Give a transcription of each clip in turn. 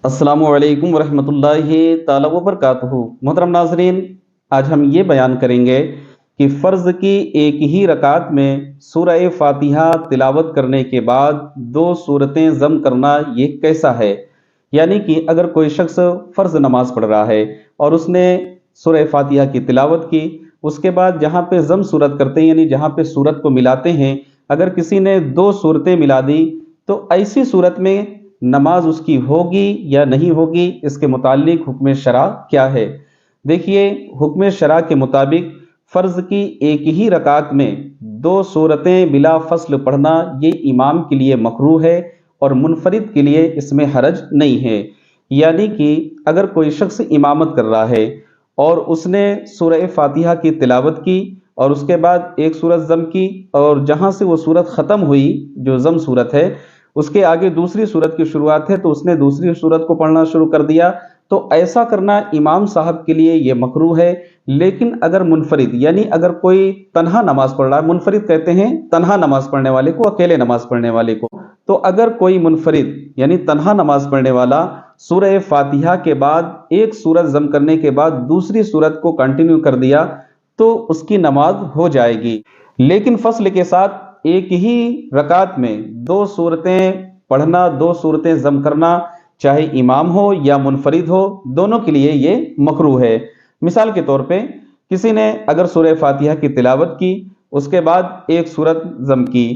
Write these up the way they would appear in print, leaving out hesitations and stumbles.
السلام علیکم ورحمۃ اللہ تعالی وبرکاتہ۔ محترم ناظرین، آج ہم یہ بیان کریں گے کہ فرض کی ایک ہی رکعت میں سورہ فاتحہ تلاوت کرنے کے بعد دو سورتیں ضم کرنا یہ کیسا ہے۔ یعنی کہ اگر کوئی شخص فرض نماز پڑھ رہا ہے اور اس نے سورہ فاتحہ کی تلاوت کی، اس کے بعد جہاں پہ ضم صورت کرتے ہیں یعنی جہاں پہ صورت کو ملاتے ہیں، اگر کسی نے دو صورتیں ملا دی تو ایسی صورت میں نماز اس کی ہوگی یا نہیں ہوگی، اس کے متعلق حکم شرع کیا ہے۔ دیکھیے، حکم شرع کے مطابق فرض کی ایک ہی رکعت میں دو صورتیں بلا فصل پڑھنا یہ امام کے لیے مکروہ ہے اور منفرد کے لیے اس میں حرج نہیں ہے۔ یعنی کہ اگر کوئی شخص امامت کر رہا ہے اور اس نے سورہ فاتحہ کی تلاوت کی اور اس کے بعد ایک سورت ضم کی، اور جہاں سے وہ سورت ختم ہوئی جو ضم سورت ہے اس کے آگے دوسری سورت کی شروعات ہے تو اس نے دوسری سورت کو پڑھنا شروع کر دیا، تو ایسا کرنا امام صاحب کے لیے یہ مکروہ ہے۔ لیکن اگر منفرد یعنی اگر کوئی تنہا نماز پڑھ رہا ہے، منفرد کہتے ہیں تنہا نماز پڑھنے والے کو، اکیلے نماز پڑھنے والے کو، تو اگر کوئی منفرد یعنی تنہا نماز پڑھنے والا سورہ فاتحہ کے بعد ایک سورت ضم کرنے کے بعد دوسری سورت کو کنٹینیو کر دیا تو اس کی نماز ہو جائے گی۔ لیکن فصل کے ساتھ ایک ہی رکعت میں دو صورتیں پڑھنا، دو صورتیں ضم کرنا، چاہے امام ہو یا منفرد ہو، دونوں کے لیے یہ مکروہ ہے۔ مثال کے طور پہ کسی نے اگر سورہ فاتحہ کی تلاوت کی، اس کے بعد ایک سورت ضم کی،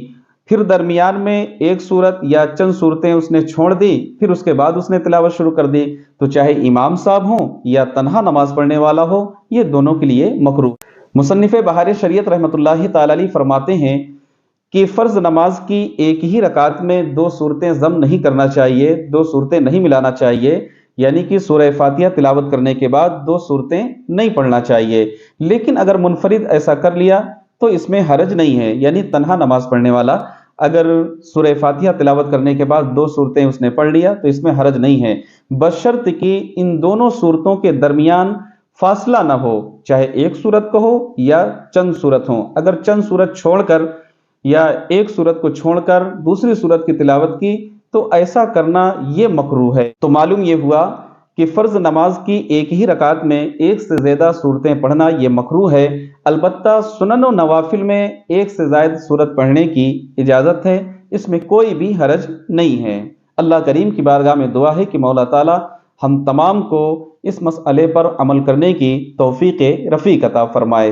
پھر درمیان میں ایک سورت یا چند صورتیں اس نے چھوڑ دی، پھر اس کے بعد اس نے تلاوت شروع کر دی، تو چاہے امام صاحب ہوں یا تنہا نماز پڑھنے والا ہو، یہ دونوں کے لیے مکروہ۔ مصنف بہار شریعت رحمۃ اللہ تعالی علیہ فرماتے ہیں کہ فرض نماز کی ایک ہی رکعت میں دو صورتیں ضم نہیں کرنا چاہیے، دو صورتیں نہیں ملانا چاہیے، یعنی کہ سورہ فاتحہ تلاوت کرنے کے بعد دو صورتیں نہیں پڑھنا چاہیے۔ لیکن اگر منفرد ایسا کر لیا تو اس میں حرج نہیں ہے، یعنی تنہا نماز پڑھنے والا اگر سورہ فاتحہ تلاوت کرنے کے بعد دو صورتیں اس نے پڑھ لیا تو اس میں حرج نہیں ہے، بشرط کہ ان دونوں صورتوں کے درمیان فاصلہ نہ ہو، چاہے ایک صورت کو ہو یا چند صورت ہوں۔ اگر چند صورت چھوڑ کر یا ایک صورت کو چھوڑ کر دوسری صورت کی تلاوت کی تو ایسا کرنا یہ مکروہ ہے۔ تو معلوم یہ ہوا کہ فرض نماز کی ایک ہی رکعت میں ایک سے زیادہ صورتیں پڑھنا یہ مکروہ ہے، البتہ سنن و نوافل میں ایک سے زائد صورت پڑھنے کی اجازت ہے، اس میں کوئی بھی حرج نہیں ہے۔ اللہ کریم کی بارگاہ میں دعا ہے کہ مولا تعالی ہم تمام کو اس مسئلے پر عمل کرنے کی توفیق رفیق عطا فرمائے۔